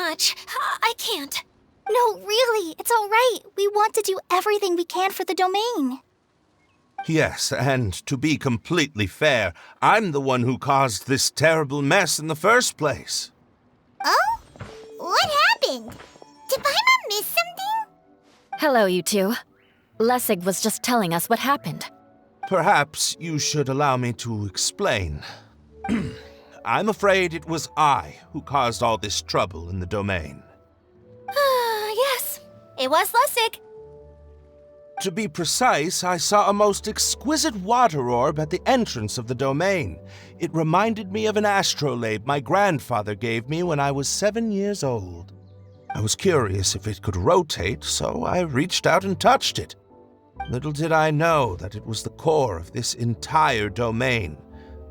much. I can't. No, really, it's all right. We want to do everything we can for the domain. Yes, and to be completely fair, I'm the one who caused this terrible mess in the first place. Oh? What happened? Did Paimon miss something? Hello, you two. Lessig was just telling us what happened. Perhaps you should allow me to explain. I'm afraid it was I who caused all this trouble in the domain. Yes, it was Lessig. To be precise, I saw a most exquisite water orb at the entrance of the domain. It reminded me of an astrolabe my grandfather gave me when I was 7 years old. I was curious if it could rotate, so I reached out and touched it. Little did I know that it was the core of this entire domain.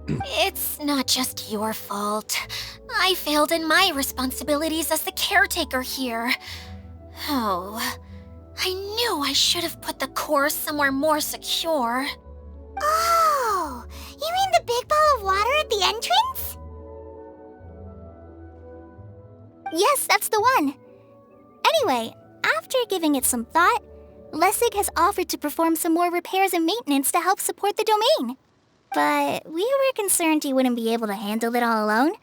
It's not just your fault. I failed in my responsibilities as the caretaker here. Oh, I knew I should have put the core somewhere more secure. Oh, you mean the big ball of water at the entrance? Yes, that's the one. Anyway, after giving it some thought, Lessig has offered to perform some more repairs and maintenance to help support the domain. But we were concerned he wouldn't be able to handle it all alone,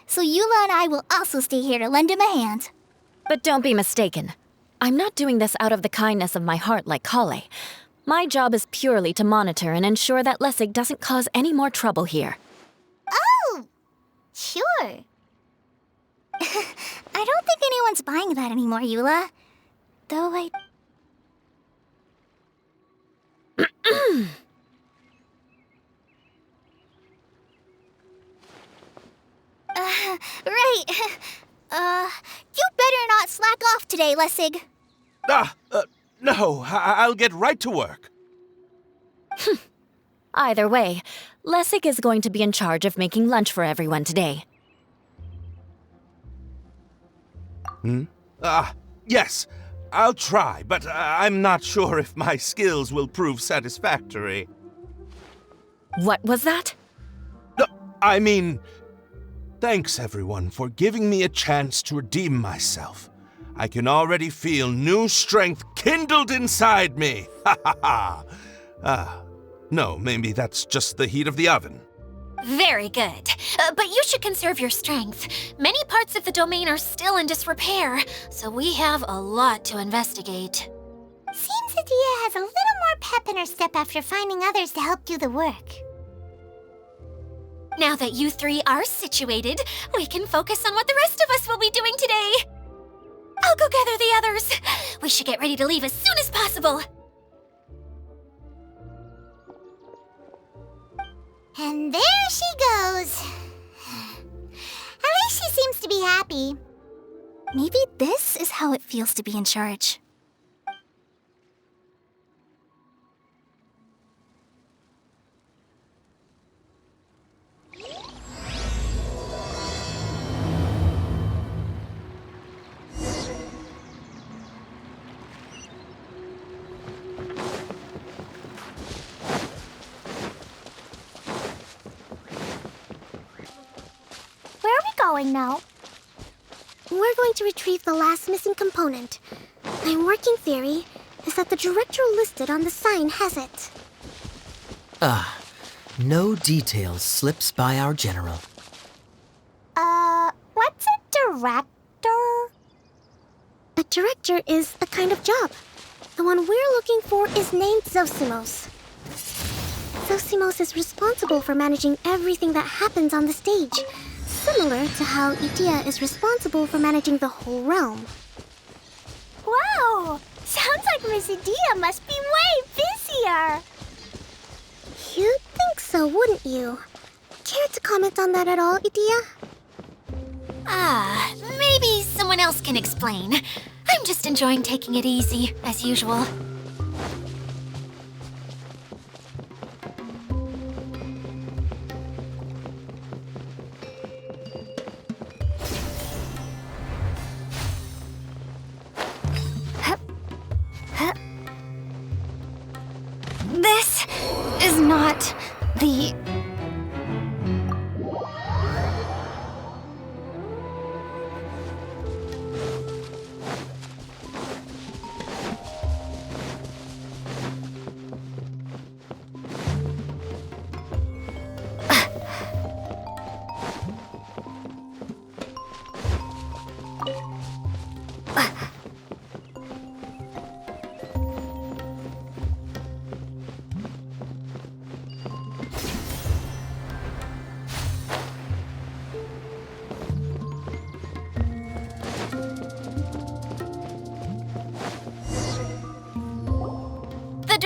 so Eula and I will also stay here to lend him a hand. But don't be mistaken. I'm not doing this out of the kindness of my heart like Kale. My job is purely to monitor and ensure that Lessig doesn't cause any more trouble here. Oh, sure. I don't think anyone's buying that anymore, Eula. Though I... right. You better not slack off today, Lessig. No, I'll get right to work. Either way, Lessig is going to be in charge of making lunch for everyone today. Yes, I'll try, but I'm not sure if my skills will prove satisfactory. What was that? I mean, thanks everyone for giving me a chance to redeem myself. I can already feel new strength kindled inside me. Ha ha ha. No, maybe that's just the heat of the oven. Very good. But you should conserve your strength. Many parts of the domain are still in disrepair, so we have a lot to investigate. Seems Adia has a little more pep in her step after finding others to help do the work. Now that you three are situated, we can focus on what the rest of us will be doing today. I'll go gather the others. We should get ready to leave as soon as possible. And there she goes. At least she seems to be happy. Maybe this is how it feels to be in charge. Going now. We're going to retrieve the last missing component. My working theory is that the director listed on the sign has it. No details slips by our general. What's a director? A director is a kind of job. The one we're looking for is named Zosimos. Zosimos is responsible for managing everything that happens on the stage. Similar to how Idia is responsible for managing the whole realm. Wow! Sounds like Miss Idia must be way busier! You'd think so, wouldn't you? Care to comment on that at all, Idia? Maybe someone else can explain. I'm just enjoying taking it easy, as usual. This is not the...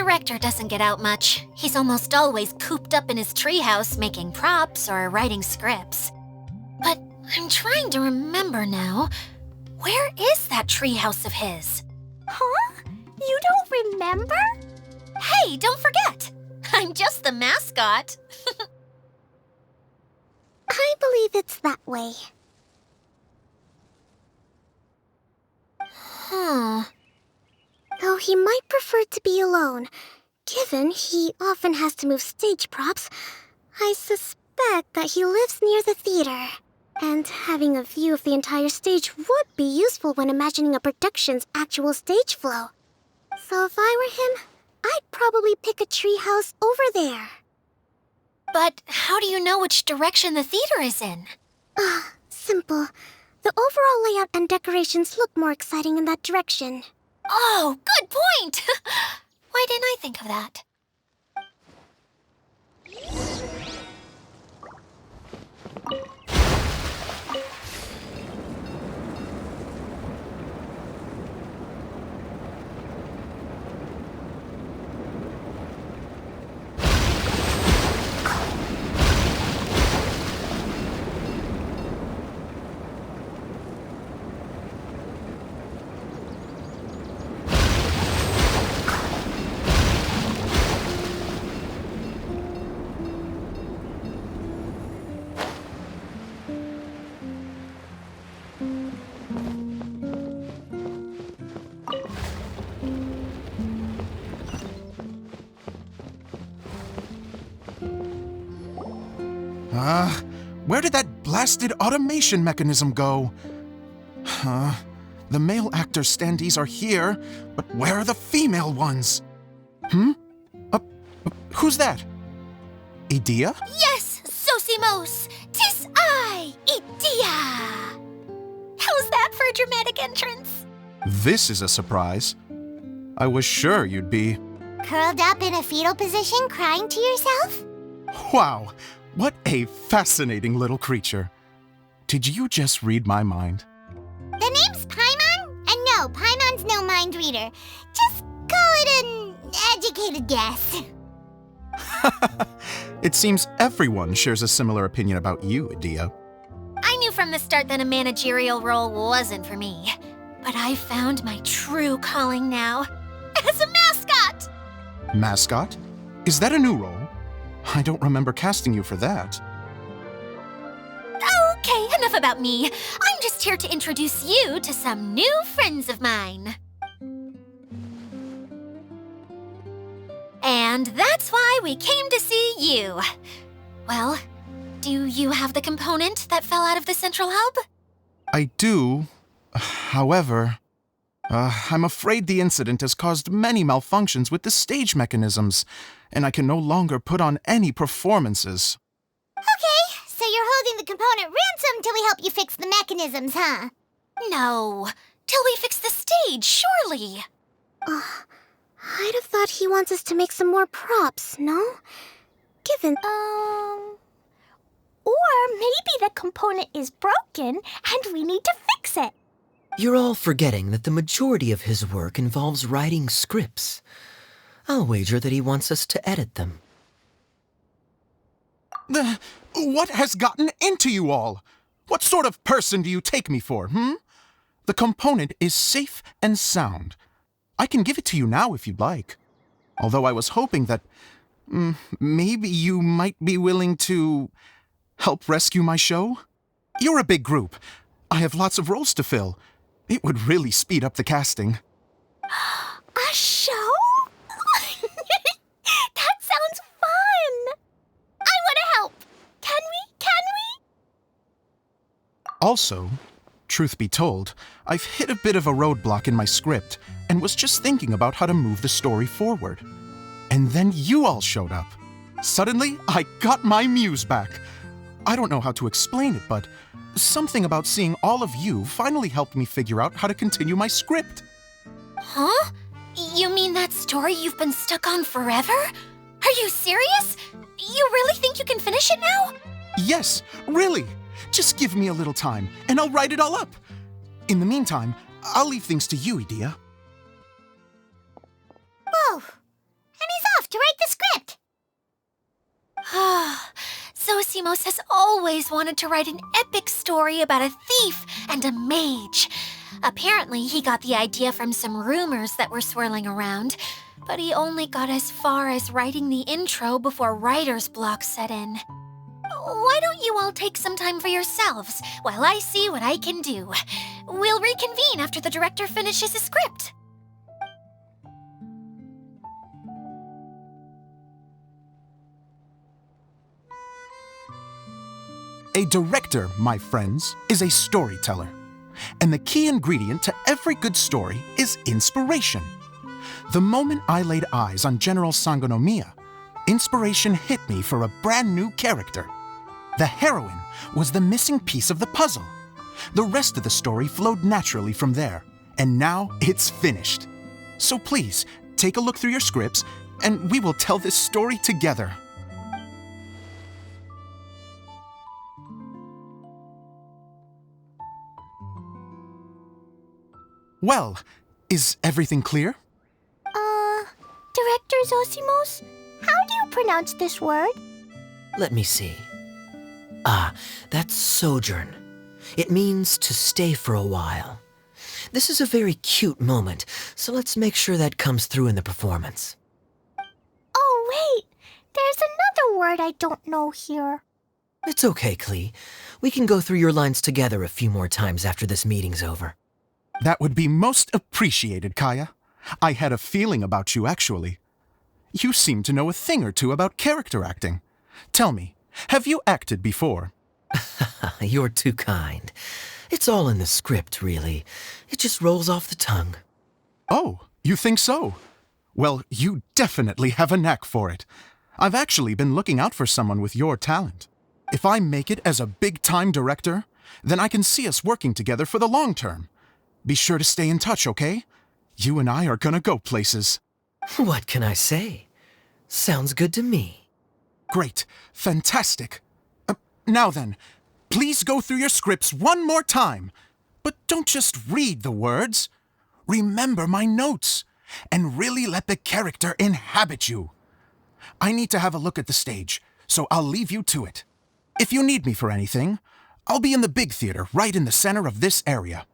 director doesn't get out much. He's almost always cooped up in his treehouse making props or writing scripts. But I'm trying to remember now. Where is that treehouse of his? Huh? You don't remember? Hey, don't forget! I'm just the mascot. I believe it's that way. Though he might prefer to be alone, given he often has to move stage props, I suspect that he lives near the theater. And having a view of the entire stage would be useful when imagining a production's actual stage flow. So if I were him, I'd probably pick a treehouse over there. But how do you know which direction the theater is in? Simple. The overall layout and decorations look more exciting in that direction. Oh, good point! Why didn't I think of that? Where did that blasted automation mechanism go? The male actor standees are here, but where are the female ones? Who's that? Idea? Yes, Sosimos! 'Tis I, Idea! How's that for a dramatic entrance? This is a surprise. I was sure you'd be... Curled up in a fetal position, crying to yourself? Wow, what a fascinating little creature. Did you just read my mind? The name's Paimon? And no, Paimon's no mind reader. Just call it an educated guess. It seems everyone shares a similar opinion about you, Idea. I knew from the start that a managerial role wasn't for me. But I found my true calling now. As a mascot! Mascot? Is that a new role? I don't remember casting you for that. Okay, enough about me. I'm just here to introduce you to some new friends of mine. And that's why we came to see you. Well, do you have the component that fell out of the central hub? I do. However, I'm afraid the incident has caused many malfunctions with the stage mechanisms, and I can no longer put on any performances. Okay, so you're holding the component ransom till we help you fix the mechanisms, huh? No, till we fix the stage, surely. I'd have thought he wants us to make some more props, no? Given... Or maybe the component is broken and we need to fix it. You're all forgetting that the majority of his work involves writing scripts. I'll wager that he wants us to edit them. What has gotten into you all? What sort of person do you take me for, The component is safe and sound. I can give it to you now if you'd like. Although I was hoping that maybe you might be willing to help rescue my show? You're a big group. I have lots of roles to fill. It would really speed up the casting. A show? That sounds fun! I want to help! Can we? Also, truth be told, I've hit a bit of a roadblock in my script and was just thinking about how to move the story forward. And then you all showed up. Suddenly, I got my muse back. I don't know how to explain it, but something about seeing all of you finally helped me figure out how to continue my script. Huh? You mean that story you've been stuck on forever? Are you serious? You really think you can finish it now? Yes, really. Just give me a little time, and I'll write it all up. In the meantime, I'll leave things to you, Idea. Whoa. to write the script. Zosimos has always wanted to write an epic story about a thief and a mage. Apparently, he got the idea from some rumors that were swirling around, but he only got as far as writing the intro before writer's block set in. Why don't you all take some time for yourselves while I see what I can do? We'll reconvene after the director finishes his script. A director, my friends, is a storyteller. And the key ingredient to every good story is inspiration. The moment I laid eyes on General Sangonomiya, inspiration hit me for a brand new character. The heroine was the missing piece of the puzzle. The rest of the story flowed naturally from there, and now it's finished. So please, take a look through your scripts, and we will tell this story together. Well, is everything clear? Director Zosimos, how do you pronounce this word? Let me see. Ah, that's sojourn. It means to stay for a while. This is a very cute moment, so let's make sure that comes through in the performance. Oh, wait. There's another word I don't know here. It's okay, Klee. We can go through your lines together a few more times after this meeting's over. That would be most appreciated, Kaya. I had a feeling about you, actually. You seem to know a thing or two about character acting. Tell me, have you acted before? You're too kind. It's all in the script, really. It just rolls off the tongue. Oh, you think so? Well, you definitely have a knack for it. I've actually been looking out for someone with your talent. If I make it as a big-time director, then I can see us working together for the long term. Be sure to stay in touch, okay? You and I are gonna go places. What can I say? Sounds good to me. Great. Fantastic. Now then, please go through your scripts one more time. But don't just read the words. Remember my notes, and really let the character inhabit you. I need to have a look at the stage, so I'll leave you to it. If you need me for anything, I'll be in the big theater right in the center of this area.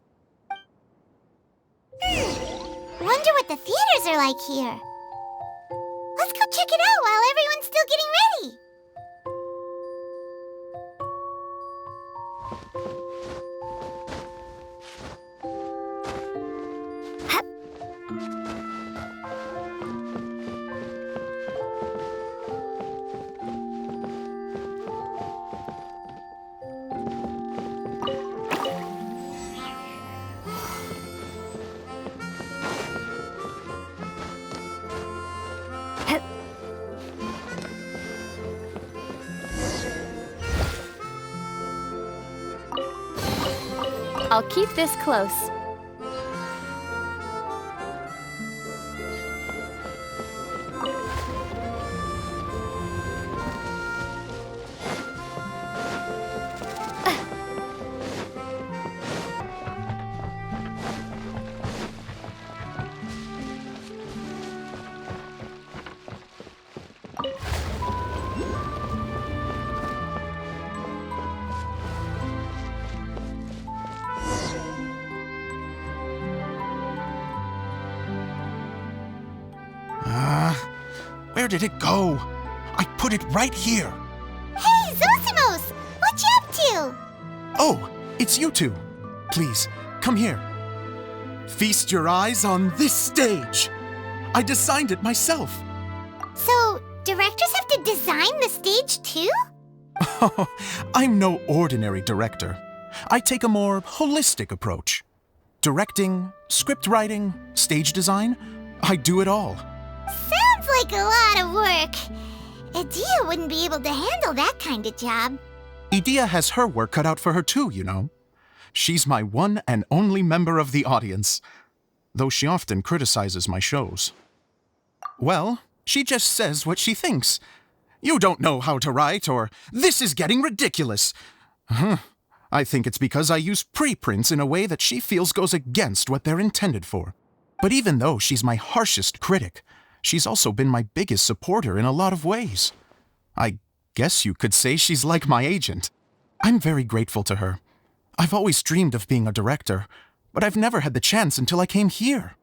Wonder what the theaters are like here. Let's go check it out while everyone's still getting ready. I'll keep this close. Where did it go? I put it right here. Hey, Zosimos! What you up to? Oh, it's you two. Please, come here. Feast your eyes on this stage. I designed it myself. So, directors have to design the stage too? Oh, I'm no ordinary director. I take a more holistic approach. Directing, script writing, stage design, I do it all. Sounds like a lot of work. Edea wouldn't be able to handle that kind of job. Edea has her work cut out for her too, you know. She's my one and only member of the audience, though she often criticizes my shows. Well, she just says what she thinks. You don't know how to write, or this is getting ridiculous. I think it's because I use preprints in a way that she feels goes against what they're intended for. But even though she's my harshest critic, She's also been my biggest supporter in a lot of ways. I guess you could say she's like my agent. I'm very grateful to her. I've always dreamed of being a director, but I've never had the chance until I came here.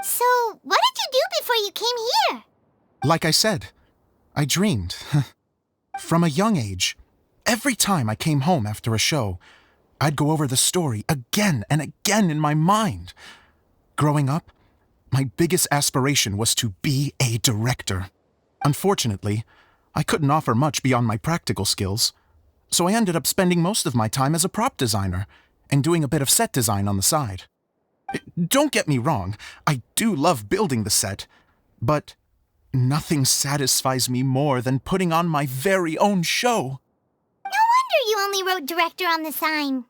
So, what did you do before you came here? Like I said, I dreamed. From a young age, every time I came home after a show, I'd go over the story again and again in my mind. Growing up, my biggest aspiration was to be a director. Unfortunately, I couldn't offer much beyond my practical skills, so I ended up spending most of my time as a prop designer and doing a bit of set design on the side. Don't get me wrong, I do love building the set, but nothing satisfies me more than putting on my very own show. No wonder you only wrote director on the sign.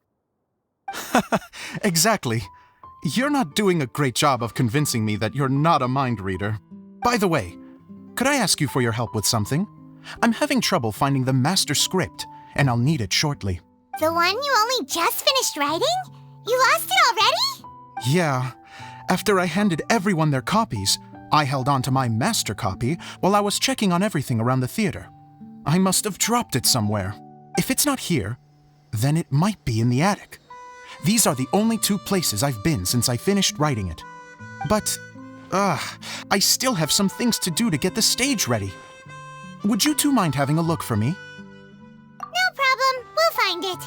Exactly. You're not doing a great job of convincing me that you're not a mind reader. By the way, could I ask you for your help with something? I'm having trouble finding the master script, and I'll need it shortly. The one you only just finished writing? You lost it already? Yeah. After I handed everyone their copies, I held on to my master copy while I was checking on everything around the theater. I must have dropped it somewhere. If it's not here, then it might be in the attic. These are the only two places I've been since I finished writing it. But, I still have some things to do to get the stage ready. Would you two mind having a look for me? No problem. We'll find it.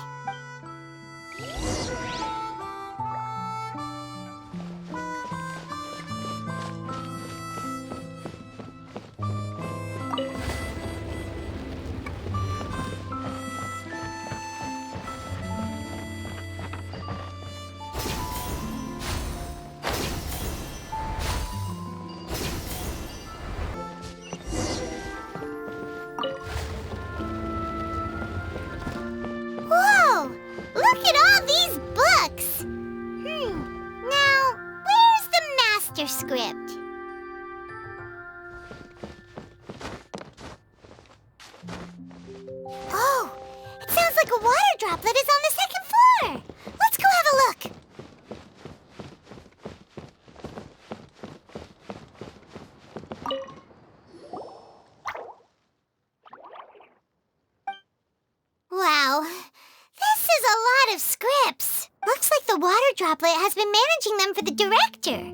Whoa! Look at all these books! Now, where's the master script? Oh, it sounds like a water droplet is on the second floor! Let's go have a look! Wow, this is a lot of scripts. Looks like the water droplet has been managing them for the director.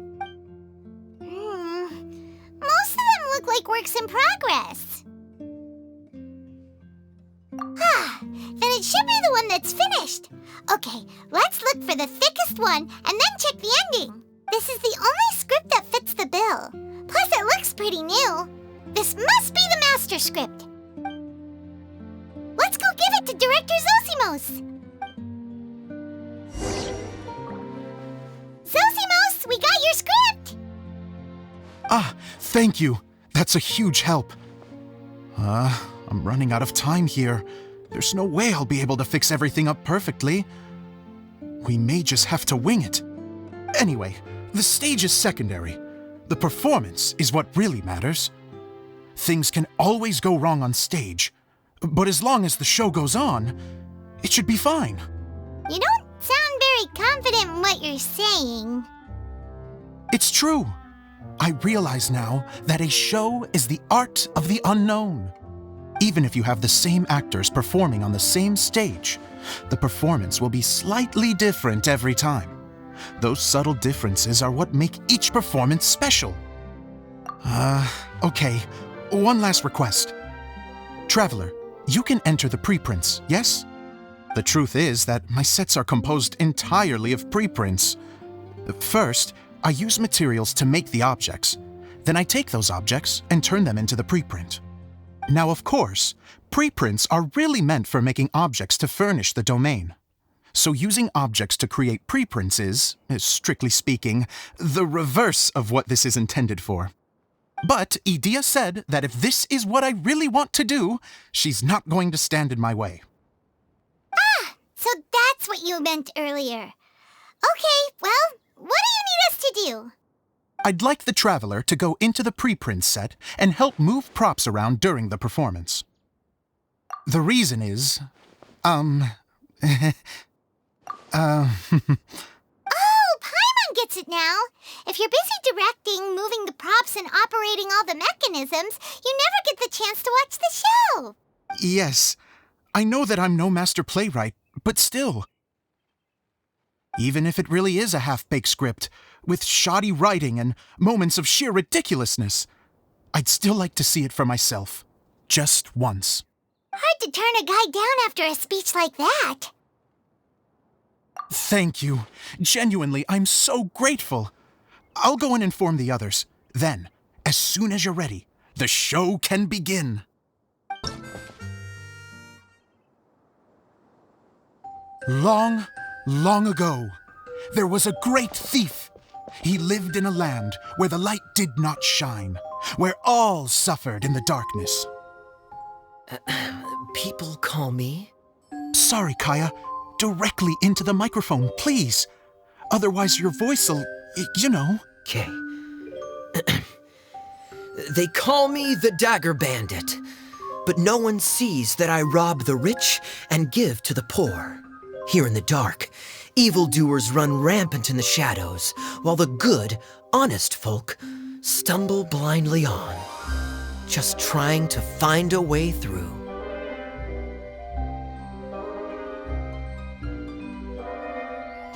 Most of them look like works in progress. Then it should be the one that's finished. Okay, let's look for the thickest one and then check the ending. This is the only script that fits the bill. Plus, it looks pretty new. This must be the master script. Let's go give it to Director Zosimos! Zosimos, we got your script! Thank you. That's a huge help. I'm running out of time here. There's no way I'll be able to fix everything up perfectly. We may just have to wing it. Anyway, the stage is secondary. The performance is what really matters. Things can always go wrong on stage, but as long as the show goes on, it should be fine. You don't sound very confident in what you're saying. It's true. I realize now that a show is the art of the unknown. Even if you have the same actors performing on the same stage, the performance will be slightly different every time. Those subtle differences are what make each performance special. Okay, one last request. Traveler, you can enter the preprints, yes? The truth is that my sets are composed entirely of preprints. First, I use materials to make the objects. Then I take those objects and turn them into the preprint. Now, of course, preprints are really meant for making objects to furnish the domain. So using objects to create preprints is, strictly speaking, the reverse of what this is intended for. But Edea said that if this is what I really want to do, she's not going to stand in my way. So that's what you meant earlier. Okay, well, what do you need us to do? I'd like the Traveler to go into the preprint set and help move props around during the performance. The reason is, Oh, Paimon gets it now. If you're busy directing, moving the props, and operating all the mechanisms, you never get the chance to watch the show. Yes, I know that I'm no master playwright, but still. Even if it really is a half-baked script, with shoddy writing and moments of sheer ridiculousness, I'd still like to see it for myself. Just once. Hard to turn a guy down after a speech like that. Thank you. Genuinely, I'm so grateful. I'll go and inform the others. Then, as soon as you're ready, the show can begin. Long, long ago, there was a great thief. He lived in a land where the light did not shine, where all suffered in the darkness. People call me? Sorry, Kaya. Directly into the microphone, please. Otherwise your voice'll, you know. Okay. They call me the Dagger Bandit, but no one sees that I rob the rich and give to the poor. Here in the dark, evildoers run rampant in the shadows, while the good, honest folk stumble blindly on, just trying to find a way through.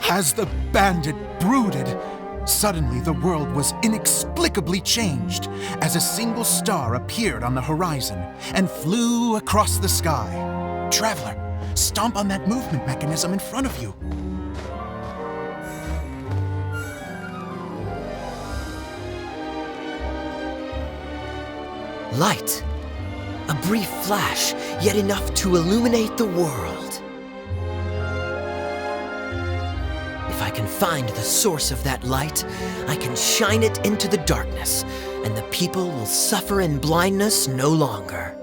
As the bandit brooded, suddenly the world was inexplicably changed as a single star appeared on the horizon and flew across the sky. Traveler, stomp on that movement mechanism in front of you. Light. A brief flash, yet enough to illuminate the world. If I can find the source of that light, I can shine it into the darkness, and the people will suffer in blindness no longer.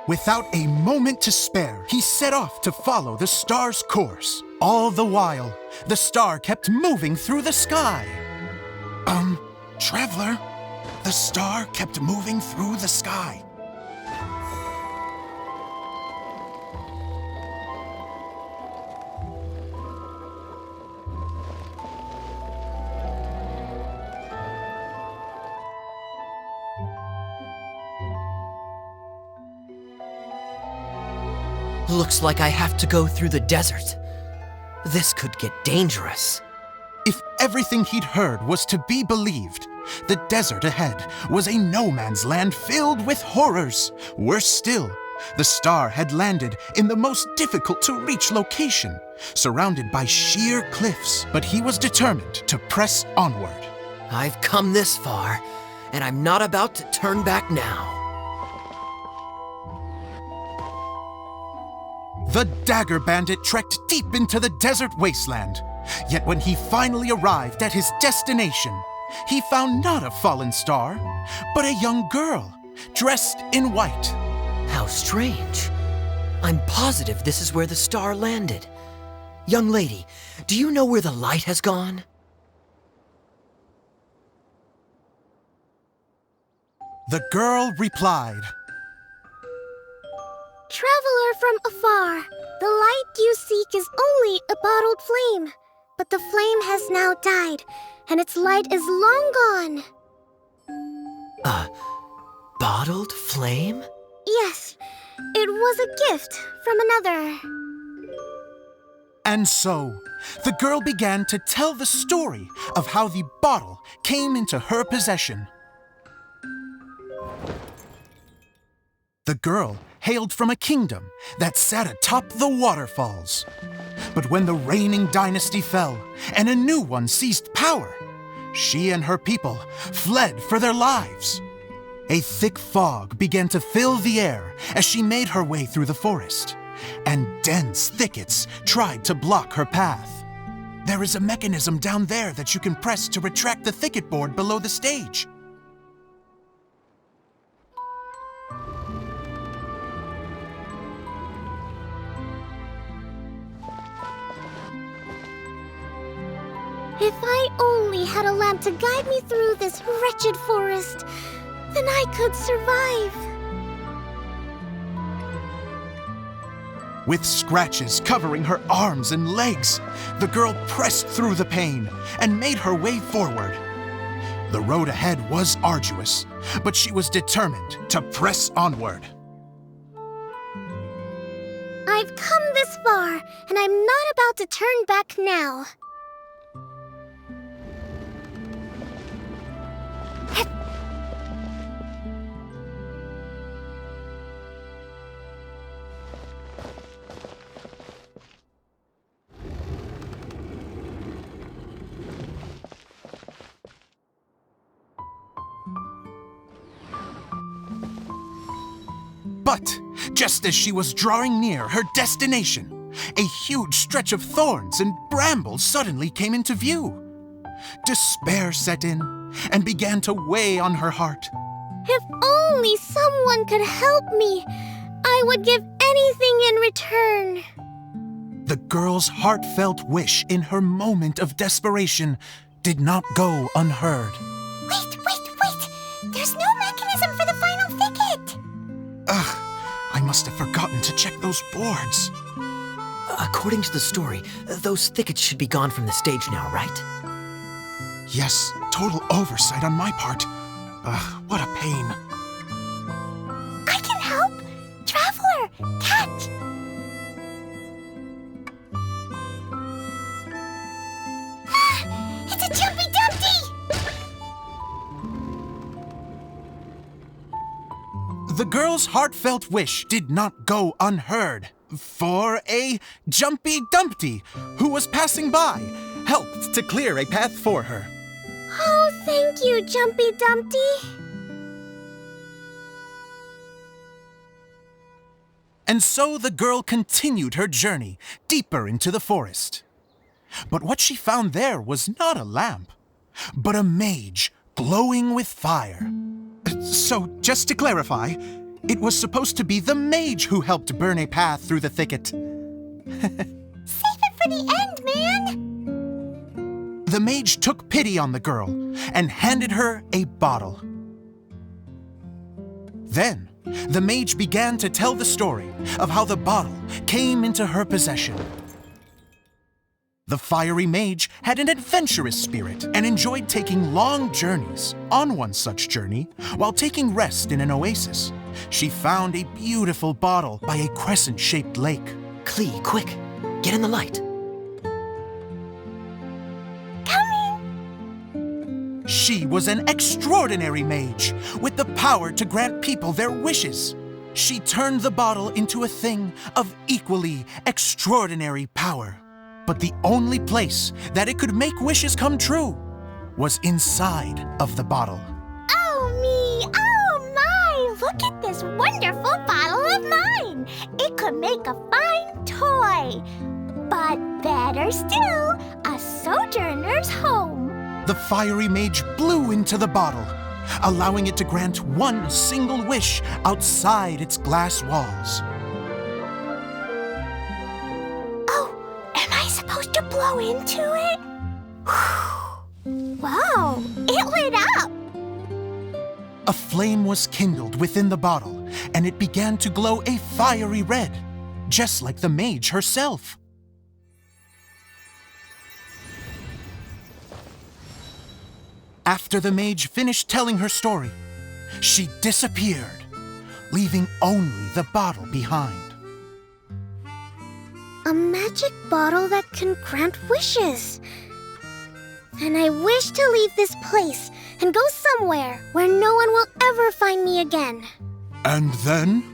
Without a moment to spare, he set off to follow the star's course. All the while, the star kept moving through the sky. Traveler, the star kept moving through the sky. Looks like I have to go through the desert. This could get dangerous. If everything he'd heard was to be believed, the desert ahead was a no-man's land filled with horrors. Worse still, the star had landed in the most difficult-to-reach location, surrounded by sheer cliffs, but he was determined to press onward. I've come this far, and I'm not about to turn back now. The Dagger Bandit trekked deep into the desert wasteland. Yet when he finally arrived at his destination, he found not a fallen star, but a young girl, dressed in white. How strange. I'm positive this is where the star landed. Young lady, do you know where the light has gone? The girl replied, Traveler from afar, the light you seek is only a bottled flame. But the flame has now died, and its light is long gone. A bottled flame? Yes, it was a gift from another. And so, the girl began to tell the story of how the bottle came into her possession. The girl hailed from a kingdom that sat atop the waterfalls. But when the reigning dynasty fell and a new one seized power, she and her people fled for their lives. A thick fog began to fill the air as she made her way through the forest, and dense thickets tried to block her path. There is a mechanism down there that you can press to retract the thicket board below the stage. If I only had a lamp to guide me through this wretched forest, then I could survive. With scratches covering her arms and legs, the girl pressed through the pain and made her way forward. The road ahead was arduous, but she was determined to press onward. I've come this far, and I'm not about to turn back now. But just as she was drawing near her destination, a huge stretch of thorns and brambles suddenly came into view. Despair set in and began to weigh on her heart. If only someone could help me, I would give anything in return. The girl's heartfelt wish in her moment of desperation did not go unheard. Wait! There's no mechanism for the final thicket! Ugh, I must have forgotten to check those boards. According to the story, those thickets should be gone from the stage now, right? Yes, total oversight on my part. Ugh, what a pain. I can help! Traveler, catch! It's a Jumpy Dumpty! The girl's heartfelt wish did not go unheard, for a Jumpy Dumpty, who was passing by, helped to clear a path for her. Oh, thank you, Jumpy Dumpty. And so the girl continued her journey deeper into the forest. But what she found there was not a lamp, but a mage glowing with fire. So, just to clarify, it was supposed to be the mage who helped burn a path through the thicket. Save it for the end, man! The mage took pity on the girl and handed her a bottle. Then, the mage began to tell the story of how the bottle came into her possession. The fiery mage had an adventurous spirit and enjoyed taking long journeys. On one such journey, while taking rest in an oasis, she found a beautiful bottle by a crescent-shaped lake. Klee, quick, get in the light. She was an extraordinary mage with the power to grant people their wishes. She turned the bottle into a thing of equally extraordinary power. But the only place that it could make wishes come true was inside of the bottle. Oh me! Oh my! Look at this wonderful bottle of mine! It could make a fine toy! But better still, a sojourner's home! The fiery mage blew into the bottle, allowing it to grant one single wish outside its glass walls. Am I supposed to blow into it? Wow, it lit up! A flame was kindled within the bottle, and it began to glow a fiery red, just like the mage herself. After the mage finished telling her story, she disappeared, leaving only the bottle behind. A magic bottle that can grant wishes. And I wish to leave this place and go somewhere where no one will ever find me again. And then?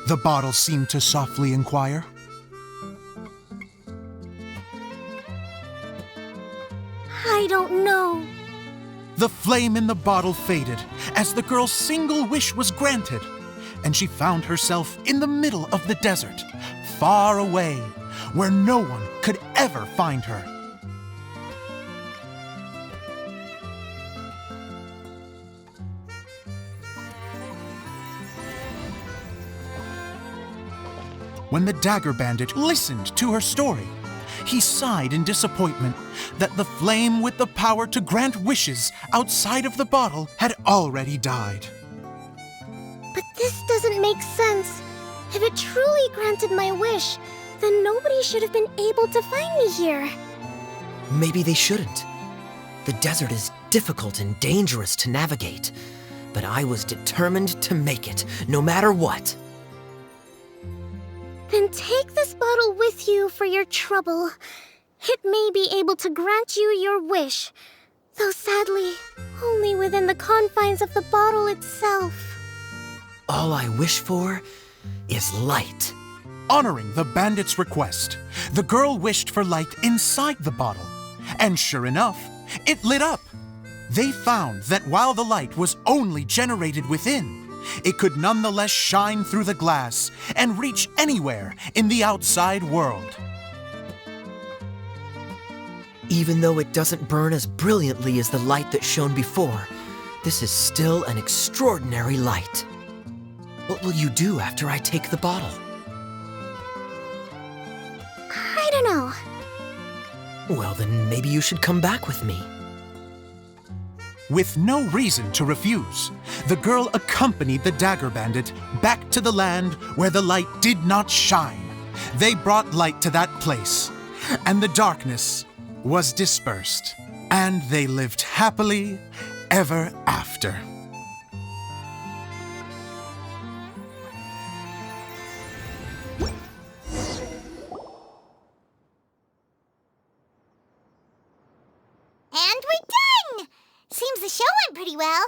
The bottle seemed to softly inquire. I don't know. The flame in the bottle faded as the girl's single wish was granted, and she found herself in the middle of the desert, far away, where no one could ever find her. When the dagger bandit listened to her story, he sighed in disappointment that the flame with the power to grant wishes outside of the bottle had already died. But this doesn't make sense. If it truly granted my wish, then nobody should have been able to find me here. Maybe they shouldn't. The desert is difficult and dangerous to navigate, but I was determined to make it, no matter what. Then take this bottle with you for your trouble. It may be able to grant you your wish, though sadly, only within the confines of the bottle itself. All I wish for is light. Honoring the bandit's request, the girl wished for light inside the bottle. And sure enough, it lit up. They found that while the light was only generated within, it could nonetheless shine through the glass and reach anywhere in the outside world. Even though it doesn't burn as brilliantly as the light that shone before, this is still an extraordinary light. What will you do after I take the bottle? I don't know. Well, then maybe you should come back with me. With no reason to refuse, the girl accompanied the dagger bandit back to the land where the light did not shine. They brought light to that place, and the darkness was dispersed, and they lived happily ever after. And we're done! Seems the show went pretty well.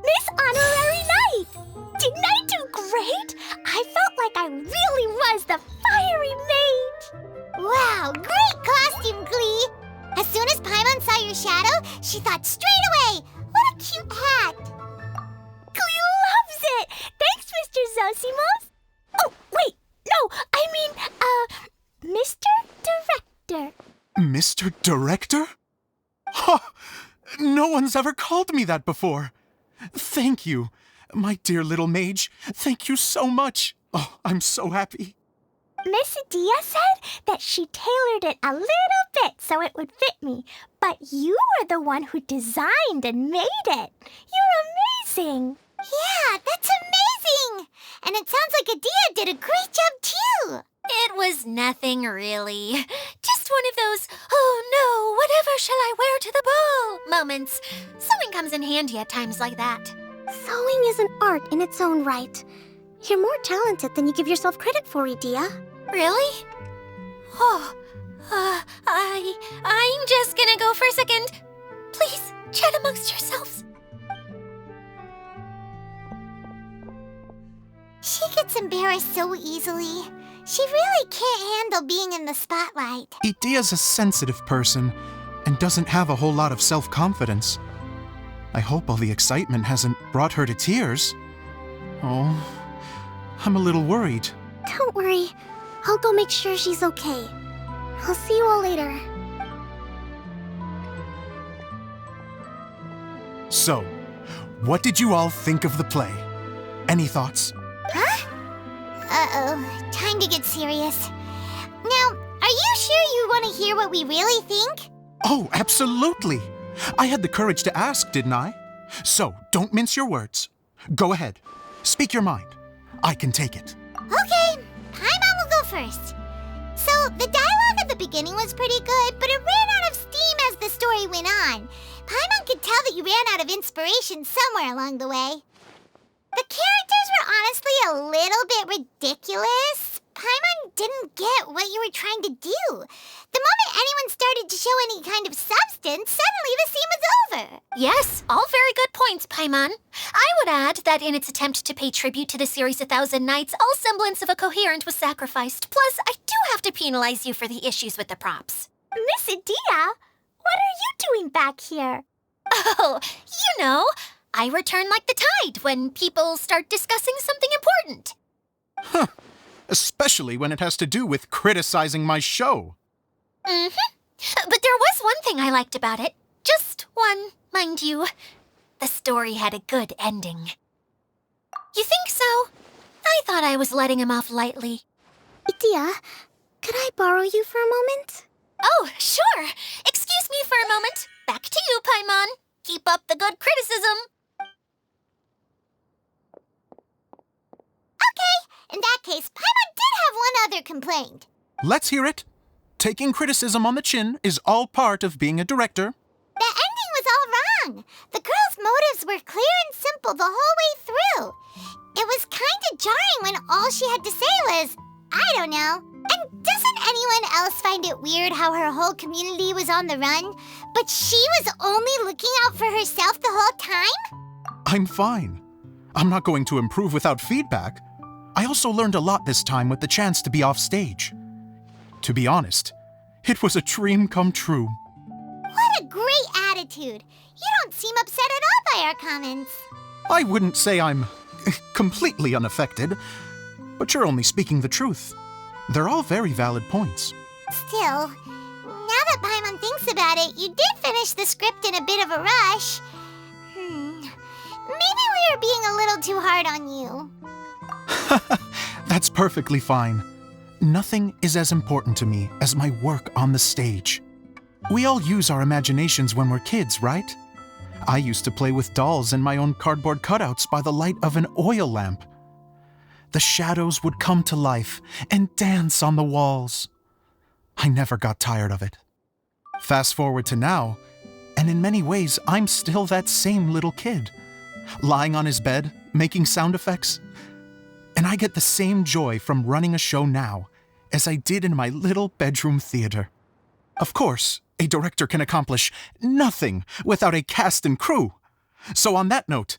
Miss Honorary Knight! Didn't I do great? I felt like I really was the fiery mage! Wow, great costume, Glee! As soon as Paimon saw your shadow, she thought straight away, what a cute hat! Glee loves it! Thanks, Mr. Zosimos! Oh, wait! No, I mean, Mr. Director. Mr. Director? Ha! No one's ever called me that before. Thank you, my dear little mage. Thank you so much. Oh, I'm so happy. Miss Dia said that she tailored it a little bit so it would fit me, but you are the one who designed and made it. You're amazing. Yeah, that's amazing! And it sounds like Adia did a great job too! It was nothing really. Just one of those, oh no, whatever shall I wear to the ball moments. Sewing comes in handy at times like that. Sewing is an art in its own right. You're more talented than you give yourself credit for, Idia. Really? Oh, I'm just gonna go for a second. Please, chat amongst yourselves. She gets embarrassed so easily. She really can't handle being in the spotlight. Idia's a sensitive person and doesn't have a whole lot of self-confidence. I hope all the excitement hasn't brought her to tears. Oh, I'm a little worried. Don't worry. I'll go make sure she's okay. I'll see you all later. So, what did you all think of the play? Any thoughts? Huh? Uh-oh, time to get serious. Now, are you sure you want to hear what we really think? Oh, absolutely. I had the courage to ask, didn't I? So, don't mince your words. Go ahead. Speak your mind. I can take it. Okay, Paimon will go first. So, the dialogue at the beginning was pretty good, but it ran out of steam as the story went on. Paimon could tell that you ran out of inspiration somewhere along the way. The characters were honestly a little bit ridiculous. Paimon didn't get what you were trying to do. The moment anyone started to show any kind of substance, suddenly the scene was over. Yes, all very good points, Paimon. I would add that in its attempt to pay tribute to the series 1,000 Nights, all semblance of a coherent was sacrificed. Plus, I do have to penalize you for the issues with the props. Miss Idia, what are you doing back here? Oh, you know, I return like the tide when people start discussing something important. Huh. Especially when it has to do with criticizing my show. Mm-hmm. But there was one thing I liked about it. Just one Mind you, the story had a good ending. You think so? I thought I was letting him off lightly. Itia, could I borrow you for a moment? Oh, sure. Excuse me for a moment. Back to you, Paimon. Keep up the good criticism. Okay, in that case, Paimon did have one other complaint. Let's hear it. Taking criticism on the chin is all part of being a director. The ending was all wrong. The girl's motives were clear and simple the whole way through. It was kinda jarring when all she had to say was, I don't know. And doesn't anyone else find it weird how her whole community was on the run, but she was only looking out for herself the whole time? I'm fine. I'm not going to improve without feedback. I also learned a lot this time with the chance to be off stage. To be honest, it was a dream come true. What a great attitude. You don't seem upset at all by our comments. I wouldn't say I'm completely unaffected, but you're only speaking the truth. They're all very valid points. Still, now that Paimon thinks about it, you did finish the script in a bit of a rush. Maybe we were being a little too hard on you. That's perfectly fine. Nothing is as important to me as my work on the stage. We all use our imaginations when we're kids, right? I used to play with dolls and my own cardboard cutouts by the light of an oil lamp. The shadows would come to life and dance on the walls. I never got tired of it. Fast forward to now, and in many ways, I'm still that same little kid, lying on his bed, making sound effects. And I get the same joy from running a show now as I did in my little bedroom theater. Of course, a director can accomplish nothing without a cast and crew. So on that note,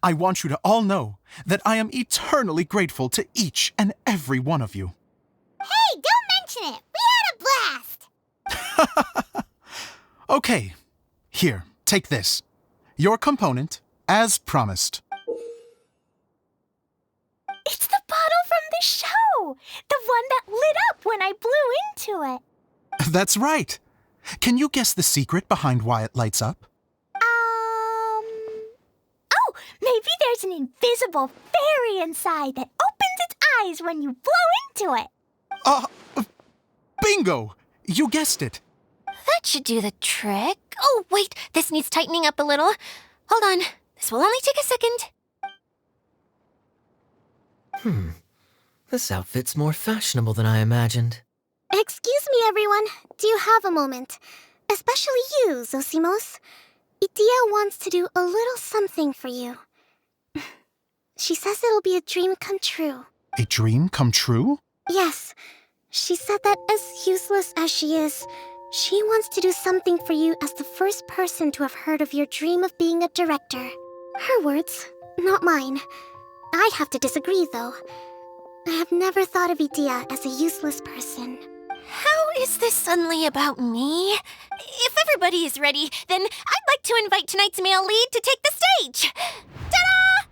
I want you to all know that I am eternally grateful to each and every one of you. Hey, don't mention it. We had a blast. Okay, here, take this. Your component, as promised. It's the bottle from the show! The one that lit up when I blew into it. That's right. Can you guess the secret behind why it lights up? Oh, maybe there's an invisible fairy inside that opens its eyes when you blow into it. Bingo! You guessed it. That should do the trick. Oh, wait, this needs tightening up a little. Hold on, this will only take a second. This outfit's more fashionable than I imagined. Excuse me, everyone. Do you have a moment? Especially you, Zosimos. Itia wants to do a little something for you. She says it'll be a dream come true. A dream come true? Yes. She said that as useless as she is, she wants to do something for you as the first person to have heard of your dream of being a director. Her words, not mine. I'd have to disagree, though. I have never thought of Itia as a useless person. How is this suddenly about me? If everybody is ready, then I'd like to invite tonight's male lead to take the stage. Ta-da!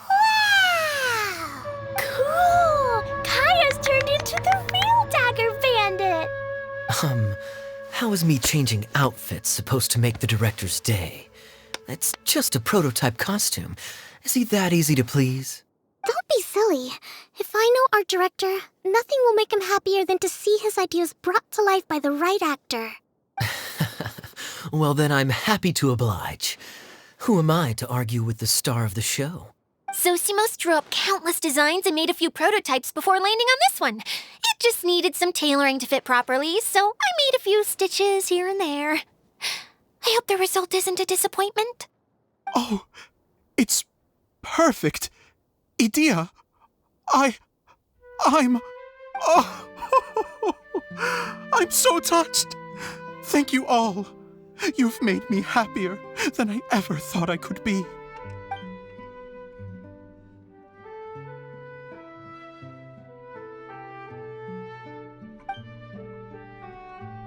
Wow! Cool! Kaya's turned into the real Dagger Bandit! How is me changing outfits supposed to make the director's day? It's just a prototype costume. Is he that easy to please? Don't be silly. If I know our director, nothing will make him happier than to see his ideas brought to life by the right actor. Well, then I'm happy to oblige. Who am I to argue with the star of the show? Zosimos drew up countless designs and made a few prototypes before landing on this one. It just needed some tailoring to fit properly, so I made a few stitches here and there. I hope the result isn't a disappointment. Oh, it's perfect. Itia, I'm so touched. Thank you all. You've made me happier than I ever thought I could be.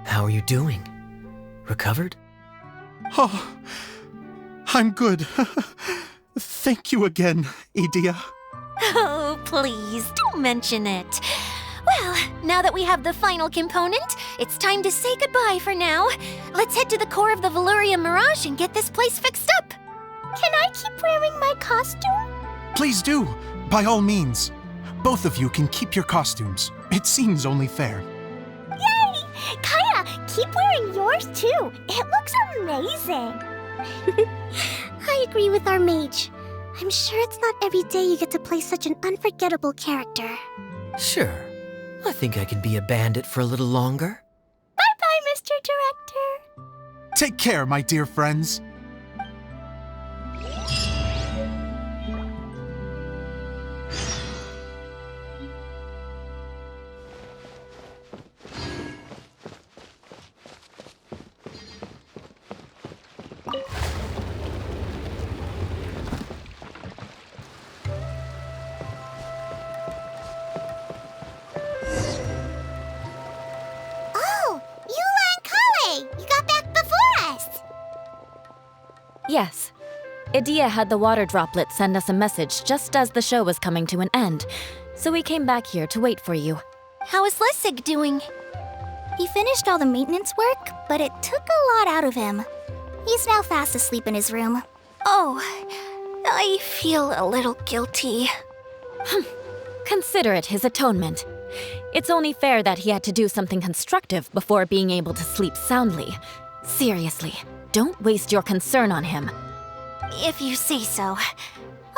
How are you doing? Recovered? Oh, I'm good. Thank you again, Idia. Oh, please, don't mention it. Well, Now that we have the final component, it's time to say goodbye for now. Let's head to the core of the Veluriyam Mirage and get this place fixed up. Can I keep wearing my costume? Please do, by all means. Both of you can keep your costumes. It seems only fair. Yay! Kaya, keep wearing yours too. It looks amazing. I agree with our mage. I'm sure it's not every day you get to play such an unforgettable character. Sure. I think I can be a bandit for a little longer. Bye-bye, Mr. Director. Take care, my dear friends. Oh, Eula and Kale! You got back before us! Yes. Idea had the water droplet send us a message just as the show was coming to an end, so we came back here to wait for you. How is Lessig doing? He finished all the maintenance work, but it took a lot out of him. He's now fast asleep in his room. Oh, I feel a little guilty. Consider it his atonement. It's only fair that he had to do something constructive before being able to sleep soundly. Seriously, don't waste your concern on him. If you say so.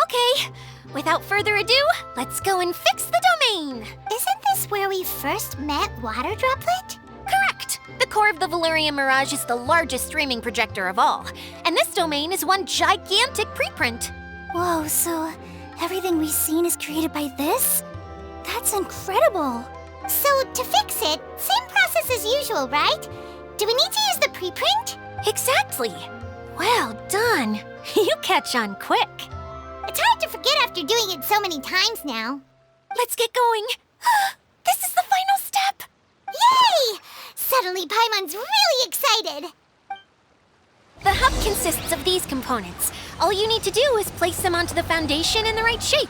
Okay, without further ado, let's go and fix the domain. Isn't this where we first met Water Droplet? Correct. The core of the Veluriyam Mirage is the largest streaming projector of all, and this domain is one gigantic preprint. Whoa, so everything we've seen is created by this? That's incredible. So, to fix it, same process as usual, right? Do we need to use the preprint? Exactly. Well done. You catch on quick. It's hard to forget after doing it so many times now. Let's get going. This is the final step. Yay! Suddenly Paimon's really excited. The hub consists of these components. All you need to do is place them onto the foundation in the right shape.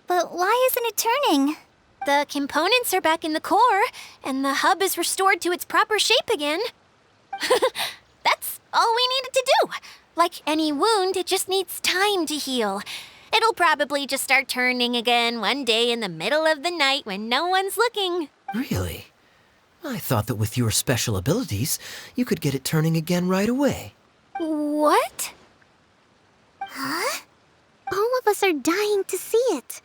But why isn't it turning? The components are back in the core, and the hub is restored to its proper shape again. That's all we needed to do. Like any wound, it just needs time to heal. It'll probably just start turning again one day in the middle of the night when no one's looking. Really? I thought that with your special abilities, you could get it turning again right away. What? All of us are dying to see it.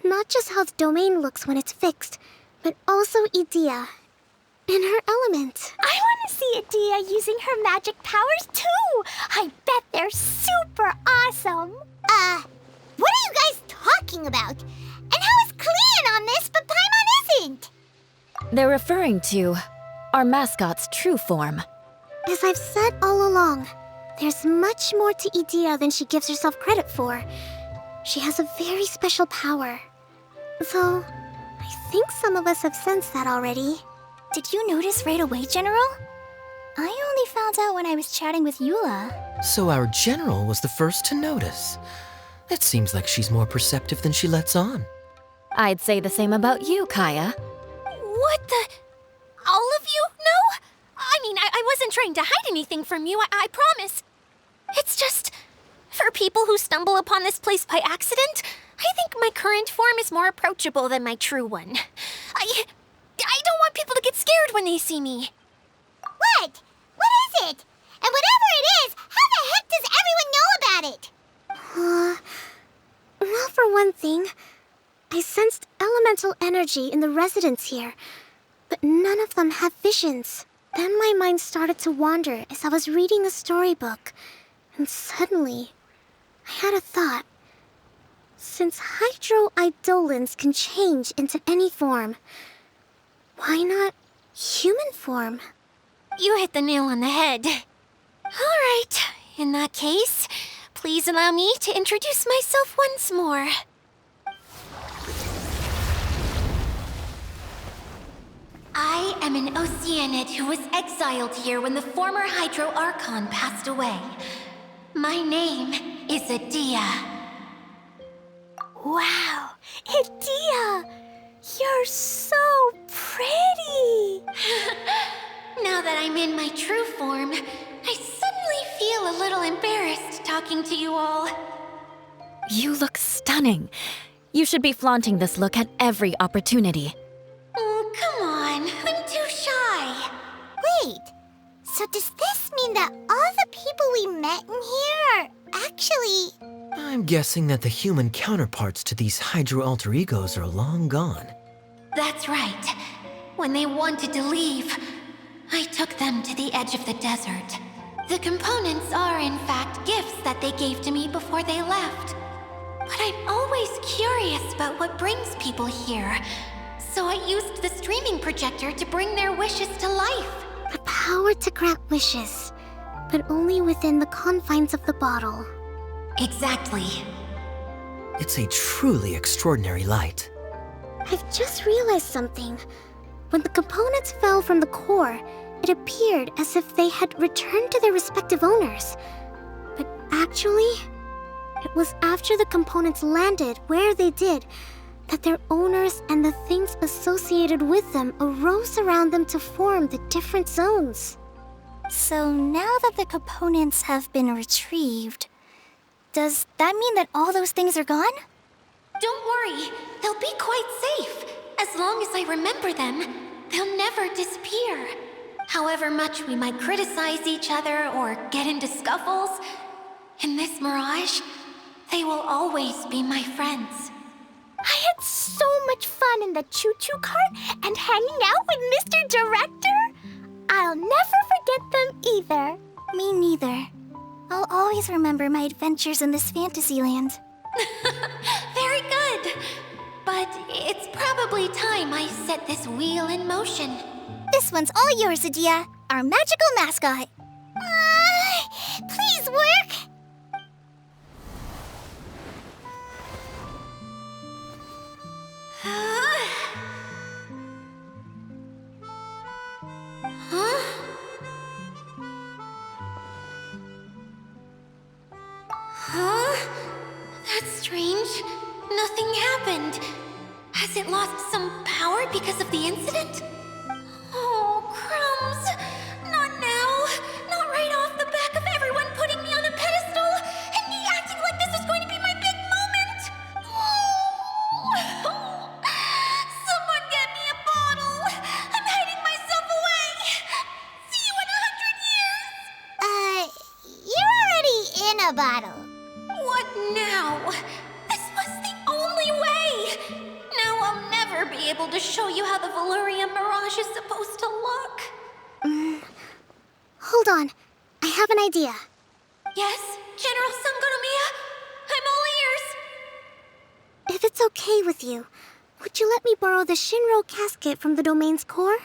Not just how the domain looks when it's fixed, but also Idea. In her element. I want to see Idea using her magic powers too. I bet they're super awesome. What are you guys talking about? And how is Clean on this, but Paimon isn't? They're referring to our mascot's true form. As I've said all along, there's much more to Idea than she gives herself credit for. She has a very special power. Though, I think some of us have sensed that already. Did you notice right away, General? I only found out when I was chatting with Eula. So our general was the first to notice. It seems like she's more perceptive than she lets on. I'd say the same about you, Kaya. What the? All of you? No? I mean, I wasn't trying to hide anything from you, I promise. It's just, for people who stumble upon this place by accident, I think my current form is more approachable than my true one. I don't want people to get scared when they see me. What? What is it? And whatever it is, how the heck does everyone know about it? Well, for one thing, I sensed elemental energy in the residents here, but none of them have visions. Then my mind started to wander as I was reading a storybook, and suddenly, I had a thought. Since hydroidolins can change into any form, why not human form? You hit the nail on the head. All right, In that case, please allow me to introduce myself once more. I am an Oceanid who was exiled here when the former Hydro Archon passed away. My name is Adia. Wow, Adia! You're so pretty! Now that I'm in my true form, I suddenly feel a little embarrassed talking to you all. You look stunning. You should be flaunting this look at every opportunity. Oh, come on. I'm too shy. Wait, so does this mean that all the people we met in here are actually... I'm guessing that the human counterparts to these Hydro alter egos are long gone. That's right. When they wanted to leave, I took them to the edge of the desert. The components are, in fact, gifts that they gave to me before they left. But I'm always curious about what brings people here. So I used the streaming projector to bring their wishes to life. The power to grant wishes, but only within the confines of the bottle. Exactly. It's a truly extraordinary light. I've just realized something. When the components fell from the core, it appeared as if they had returned to their respective owners. But actually, it was after the components landed where they did that their owners and the things associated with them arose around them to form the different zones. So now that the components have been retrieved, does that mean that all those things are gone? Don't worry, they'll be quite safe. As long as I remember them, they'll never disappear. However much we might criticize each other or get into scuffles, in this mirage, they will always be my friends. I had so much fun in the choo-choo cart and hanging out with Mr. Director. I'll never forget them either. Me neither. I'll always remember my adventures in this fantasy land. Very good. But it's probably time I set this wheel in motion. This one's all yours, Adia, our magical mascot. Please work! Huh? Huh? That's strange. Nothing happened. Has it lost some power because of the incident? Oh, crumbs. Not now. Not right off the back of everyone putting me on a pedestal and me acting like this is going to be my big moment. Oh. Someone get me a bottle. I'm hiding myself away. See you in 100 years. You're already in a bottle. What now? This was the only way! Now I'll never be able to show you how the Veluriyam Mirage is supposed to look. Hold on. I have an idea. Yes, General Sangonomiya? I'm all ears. If it's okay with you, would you let me borrow the Shinro casket from the domain's core?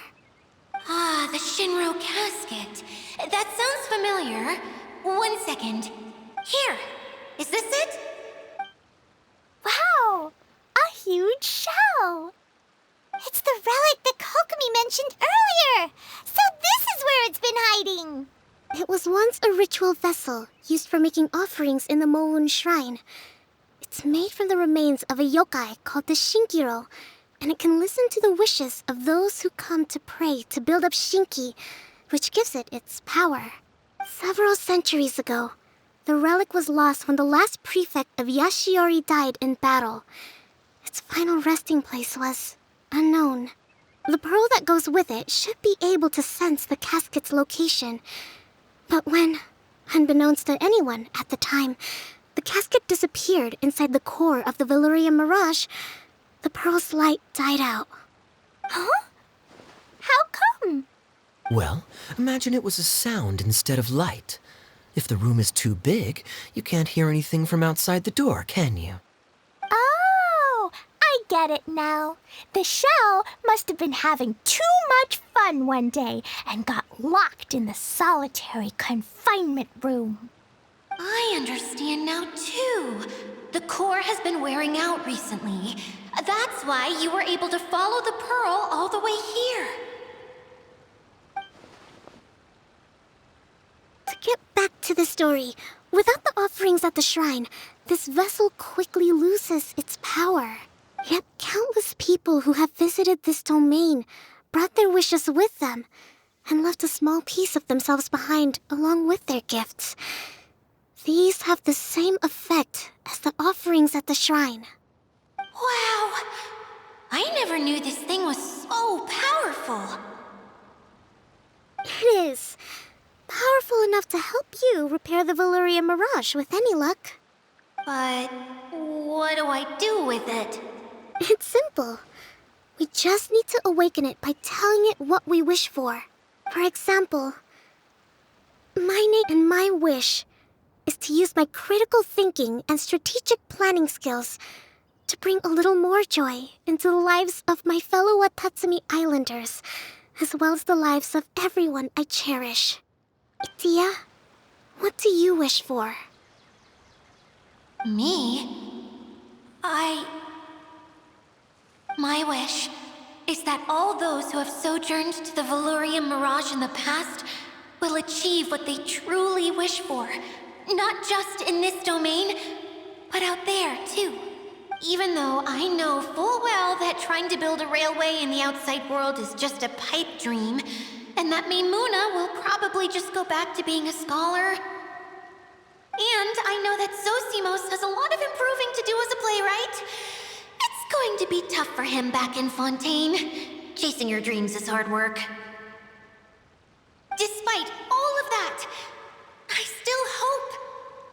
Ah, the Shinro casket. That sounds familiar. 1 second. Here. Is this it? Wow! A huge shell! It's the relic that Kokomi mentioned earlier! So this is where it's been hiding! It was once a ritual vessel used for making offerings in the Moun Shrine. It's made from the remains of a yokai called the Shinkiro, and it can listen to the wishes of those who come to pray to build up Shinki, which gives it its power. Several centuries ago, the relic was lost when the last prefect of Yashiori died in battle. Its final resting place was unknown. The pearl that goes with it should be able to sense the casket's location. But when, unbeknownst to anyone at the time, the casket disappeared inside the core of the Veluriyam Mirage, the pearl's light died out. Huh? How come? Well, imagine it was a sound instead of light. If the room is too big, you can't hear anything from outside the door, can you? Oh, I get it now. The shell must have been having too much fun one day and got locked in the solitary confinement room. I understand now, too. The core has been wearing out recently. That's why you were able to follow the pearl all the way here. To get back to the story, without the offerings at the shrine, this vessel quickly loses its power. Yet countless people who have visited this domain brought their wishes with them and left a small piece of themselves behind along with their gifts. These have the same effect as the offerings at the shrine. Wow! I never knew this thing was so powerful. It is. Powerful enough to help you repair the Veluriyam Mirage with any luck. But what do I do with it? It's simple. We just need to awaken it by telling it what we wish for. For example, my name and my wish is to use my critical thinking and strategic planning skills to bring a little more joy into the lives of my fellow Watatsumi Islanders, as well as the lives of everyone I cherish. Itia, what do you wish for? Me? My wish is that all those who have sojourned to the Veluriyam Mirage in the past will achieve what they truly wish for. Not just in this domain, but out there, too. Even though I know full well that trying to build a railway in the outside world is just a pipe dream, and that Maimuna will probably just go back to being a scholar. And I know that Zosimos has a lot of improving to do as a playwright. It's going to be tough for him back in Fontaine. Chasing your dreams is hard work. Despite all of that, I still hope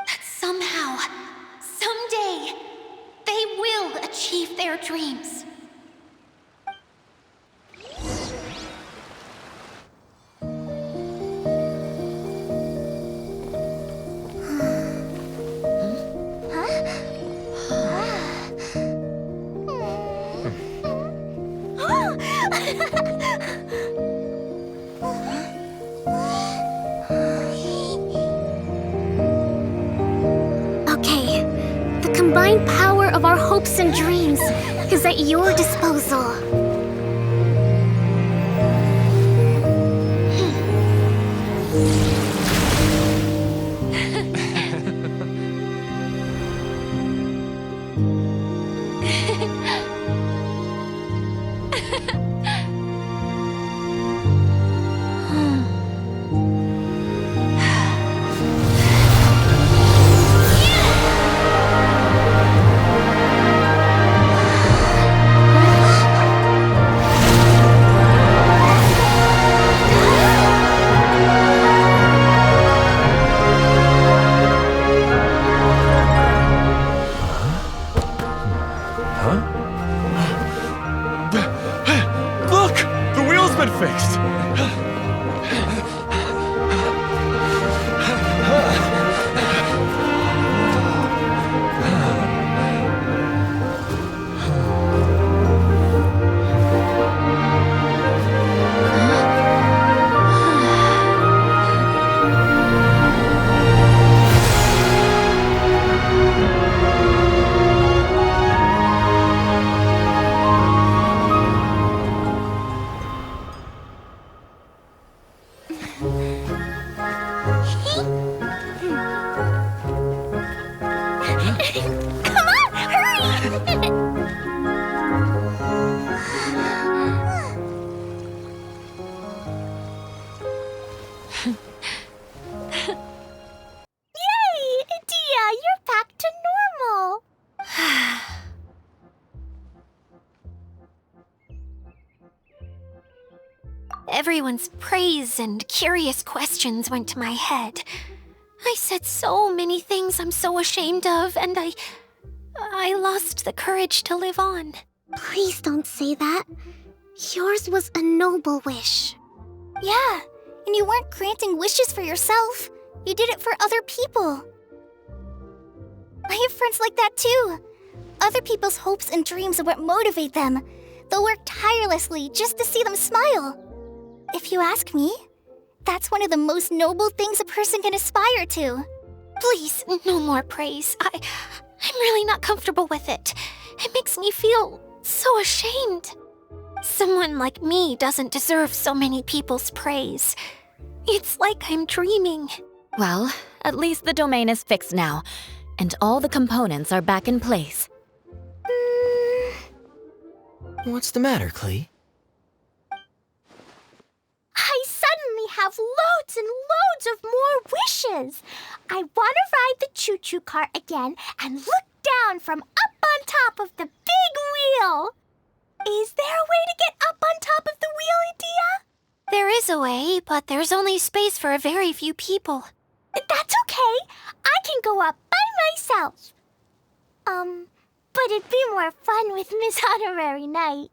that somehow, someday, they will achieve their dreams. Okay, the combined power of our hopes and dreams is at your disposal. Look! The wheel's been fixed! Come on, hurry! Yay! Dia, you're back to normal! Everyone's praise and curious questions went to my head. I said so many things I'm so ashamed of, and I lost the courage to live on. Please don't say that. Yours was a noble wish. Yeah, and you weren't granting wishes for yourself. You did it for other people. I have friends like that too. Other people's hopes and dreams are what motivate them. They'll work tirelessly just to see them smile. If you ask me, that's one of the most noble things a person can aspire to. Please, no more praise. I'm really not comfortable with it. It makes me feel so ashamed. Someone like me doesn't deserve so many people's praise. It's like I'm dreaming. Well, at least the domain is fixed now, and all the components are back in place. What's the matter, Klee? I suddenly have loads and loads of more wishes. I want to ride the choo-choo cart again and look down from up on top of the big wheel. Is there a way to get up on top of the wheel, Edea? There is a way, but there's only space for a very few people. That's okay. I can go up by myself. But it'd be more fun with Miss Honorary Knight.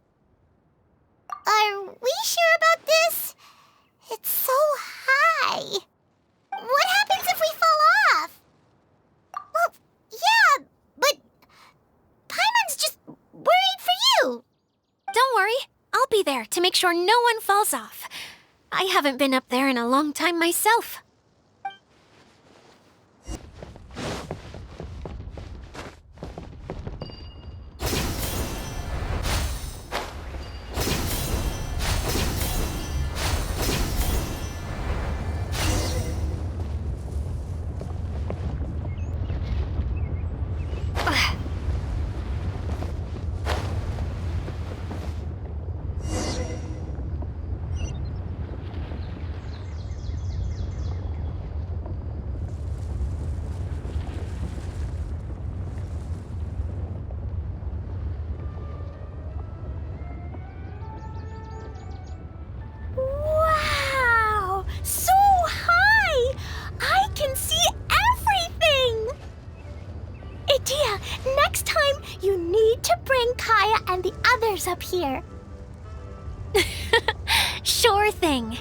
Are we sure about this? It's so high. What happens if we fall off? Well, yeah, but Paimon's just worried for you. Don't worry, I'll be there to make sure no one falls off. I haven't been up there in a long time myself. Wow! So high! I can see everything! Edea, next time you need to bring Kaya and the others up here. Sure thing.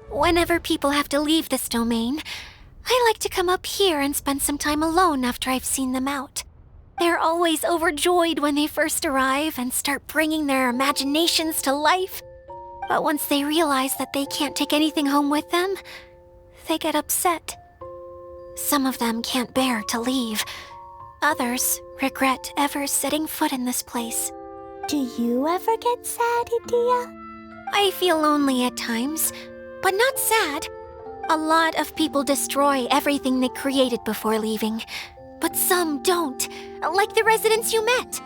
Whenever people have to leave this domain, I like to come up here and spend some time alone after I've seen them out. They're always overjoyed when they first arrive and start bringing their imaginations to life. But once they realize that they can't take anything home with them, they get upset. Some of them can't bear to leave. Others regret ever setting foot in this place. Do you ever get sad, Edea? I feel lonely at times, but not sad. A lot of people destroy everything they created before leaving, but some don't, like the residents you met.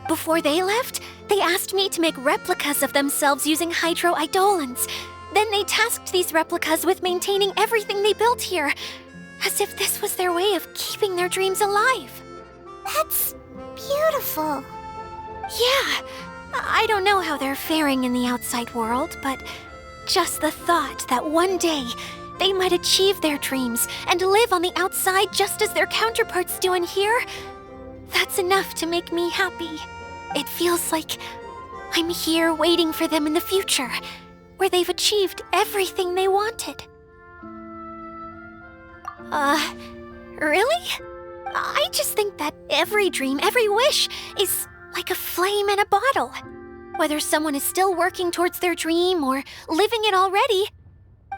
Before they left, they asked me to make replicas of themselves using hydro-eidolons. Then they tasked these replicas with maintaining everything they built here, as if this was their way of keeping their dreams alive. That's beautiful. Yeah, I don't know how they're faring in the outside world, but just the thought that one day they might achieve their dreams and live on the outside just as their counterparts do in here, that's enough to make me happy. It feels like I'm here waiting for them in the future, where they've achieved everything they wanted. Really? I just think that every dream, every wish is like a flame in a bottle. Whether someone is still working towards their dream or living it already,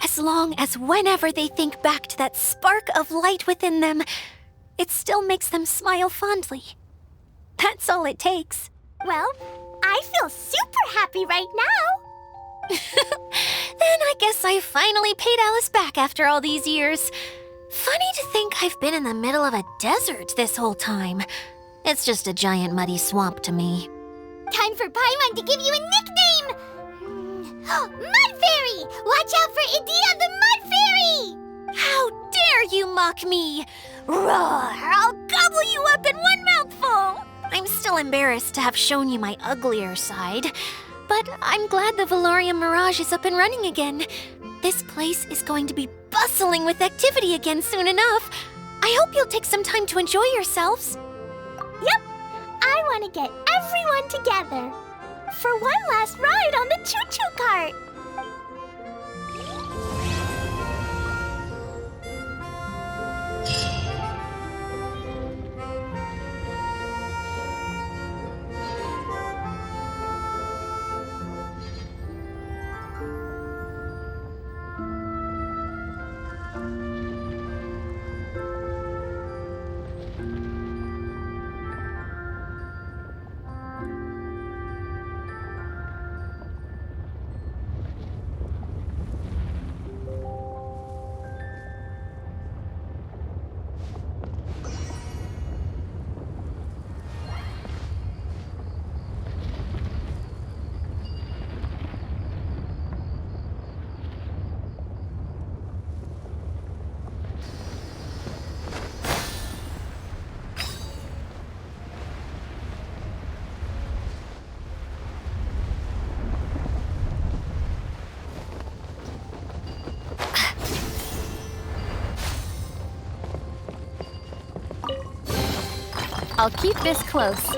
as long as whenever they think back to that spark of light within them, it still makes them smile fondly. That's all it takes. Well, I feel super happy right now. Then I guess I finally paid Alice back after all these years. Funny to think I've been in the middle of a desert this whole time. It's just a giant muddy swamp to me. Time for Paimon to give you a nickname! Mud Fairy! Watch out for Edea the Mud Fairy! How dare you mock me! Roar! I'll gobble you up in one mouthful! I'm still embarrassed to have shown you my uglier side, but I'm glad the Veluriyam Mirage is up and running again. This place is going to be bustling with activity again soon enough. I hope you'll take some time to enjoy yourselves. Yep, I want to get everyone together for one last ride on the choo-choo cart. I'll keep this close.